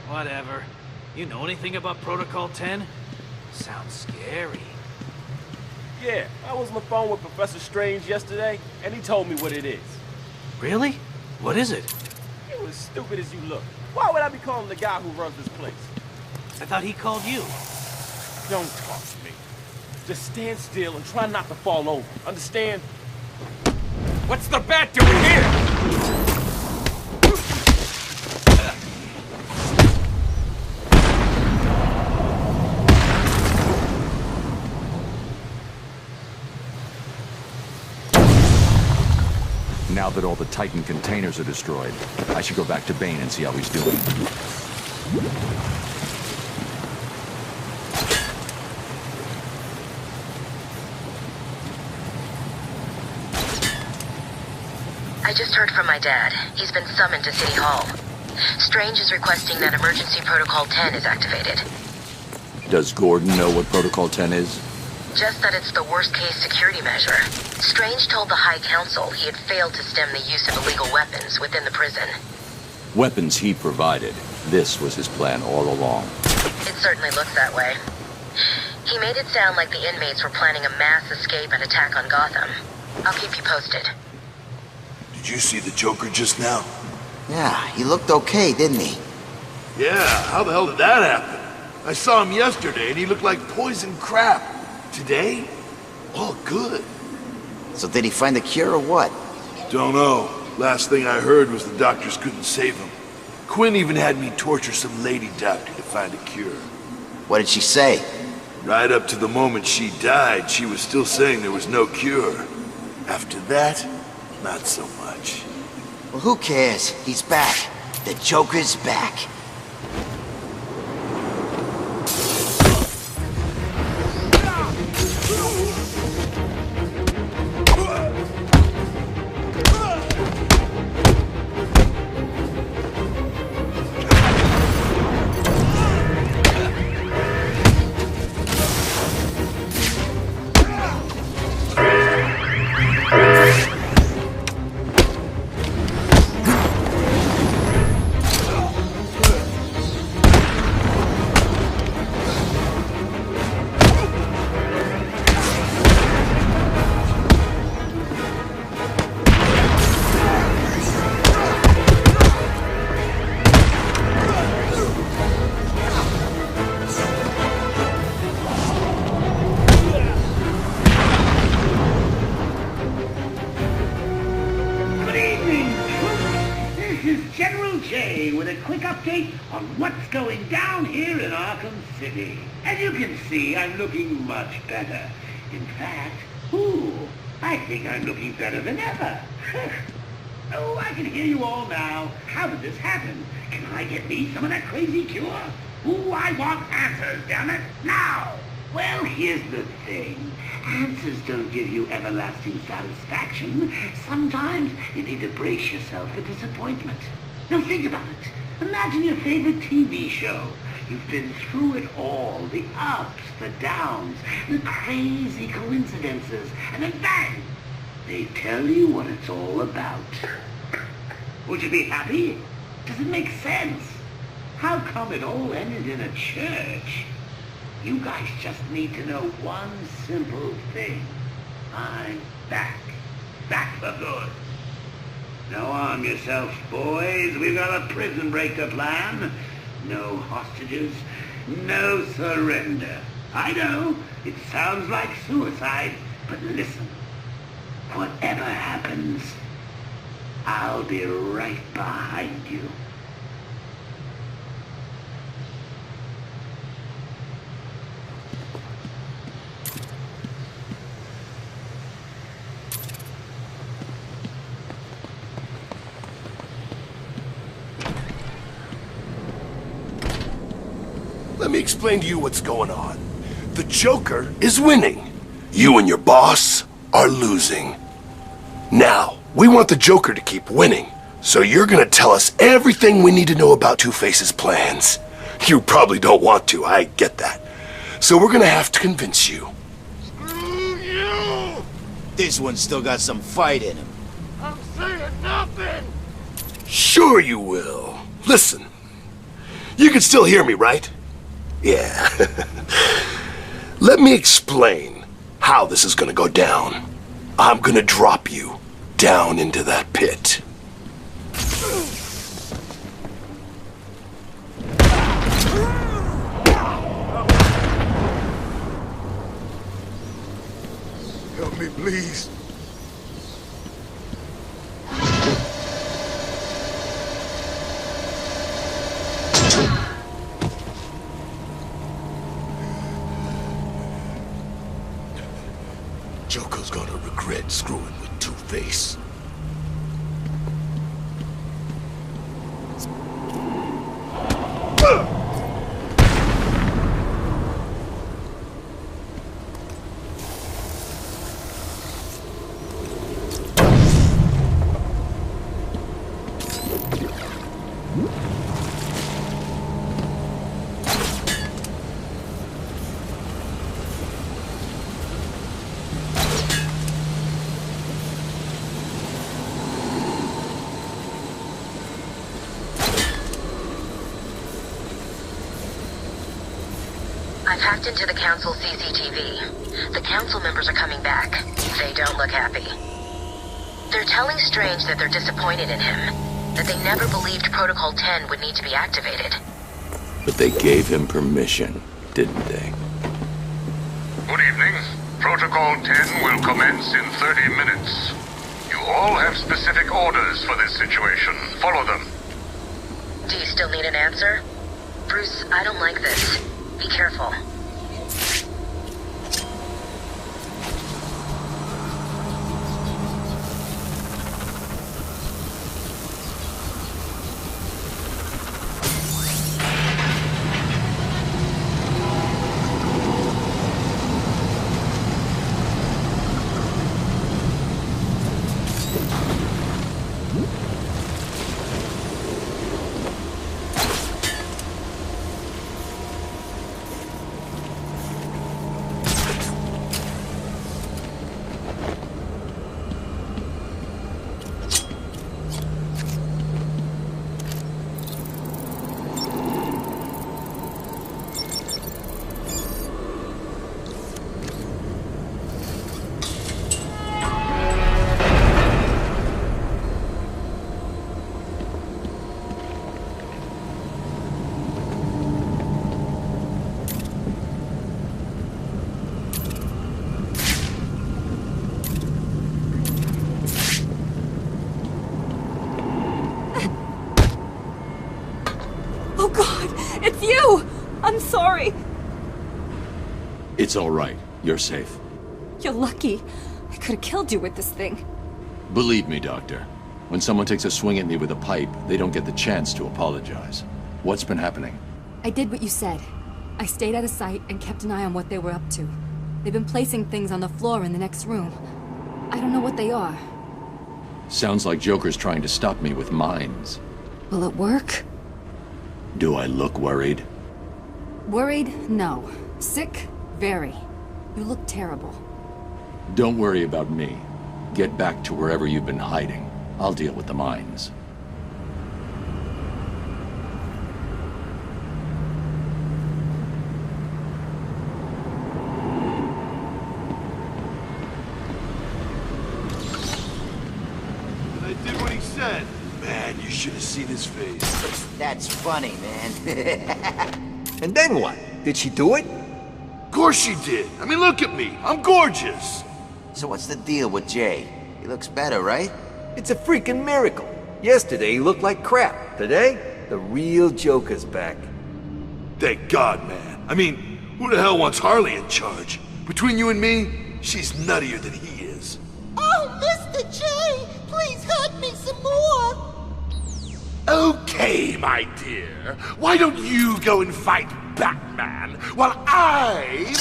Whatever. You know anything about Protocol 10? Sounds scary. Yeah, I was on the phone with Professor Strange yesterday, and he told me what it is. Really? What is it? You as stupid as you look. Why would I be calling the guy who runs this place? I thought he called you. Don't talk to me. Just stand still and try not to fall over. Understand? What's the bat doing here? Now that all the Titan containers are destroyed, I should go back to Bane and see how he's doing. I just heard from my dad. He's been summoned to City Hall. Strange is requesting that Emergency Protocol 10 is activated. Does Gordon know what Protocol 10 is? Just that it's the worst-case security measure. Strange told the High Council he had failed to stem the use of illegal weapons within the prison. Weapons he provided. This was his plan all along. It certainly looks that way. He made it sound like the inmates were planning a mass escape and attack on Gotham. I'll keep you posted. Did you see the Joker just now? Yeah, he looked okay, didn't he? Yeah, how the hell did that happen? I saw him yesterday and he looked like poison crap. Today? All good. So did he find the cure or what? Don't know. Last thing I heard was the doctors couldn't save him. Quinn even had me torture some lady doctor to find a cure. What did she say? Right up to the moment she died, she was still saying there was no cure. After that, not so much. Well, who cares? He's back. The Joker's back. With a quick update on what's going down here in Arkham City. As you can see, I'm looking much better. In fact, I think I'm looking better than ever. Oh, I can hear you all now. How did this happen? Can I get me some of that crazy cure? I want answers, damn it, now! Well, here's the thing. Answers don't give you everlasting satisfaction. Sometimes you need to brace yourself for disappointment. Now think about it. Imagine your favorite TV show. You've been through it all. The ups, the downs, the crazy coincidences. And then bang! They tell you what it's all about. Would you be happy? Does it make sense? How come it all ended in a church? You guys just need to know one simple thing. I'm back. Back for good. Now arm yourselves, boys. We've got a prison break to plan. No hostages, no surrender. I know, it sounds like suicide, but listen. Whatever happens, I'll be right behind you. Let me explain to you what's going on. The Joker is winning. You and your boss are losing. Now, we want the Joker to keep winning. So you're gonna tell us everything we need to know about Two-Face's plans. You probably don't want to, I get that. So we're gonna have to convince you. Screw you! This one's still got some fight in him. I'm saying nothing! Sure you will. Listen. You can still hear me, right? Yeah. Let me explain how this is gonna go down. I'm gonna drop you down into that pit. Help me, please. Joker's gonna regret screwing with Two-Face. I've hacked into the council CCTV. The council members are coming back. They don't look happy. They're telling Strange that they're disappointed in him, that they never believed Protocol 10 would need to be activated. But they gave him permission, didn't they? Good evening. Protocol 10 will commence in 30 minutes. You all have specific orders for this situation. Follow them. Do you still need an answer? Bruce, I don't like this. Be careful. Oh God, it's you! I'm sorry. It's all right. You're safe. You're lucky. I could have killed you with this thing. Believe me, Doctor. When someone takes a swing at me with a pipe, they don't get the chance to apologize. What's been happening? I did what you said. I stayed out of sight and kept an eye on what they were up to. They've been placing things on the floor in the next room. I don't know what they are. Sounds like Joker's trying to stop me with mines. Will it work? Do I look worried? Worried? No. Sick? Very. You look terrible. Don't worry about me. Get back to wherever you've been hiding. I'll deal with the mines. I did what he said. Man, you should have seen his face. That's funny, man. And then what? Did she do it? Of course she did. I mean, look at me. I'm gorgeous. So what's the deal with Jay? He looks better, right? It's a freaking miracle. Yesterday he looked like crap. Today, the real Joker's back. Thank God, man. I mean, who the hell wants Harley in charge? Between you and me, she's nuttier than he is. Oh, Mr. J, please hurt me some more. Okay, my dear. Why don't you go and fight Batman while I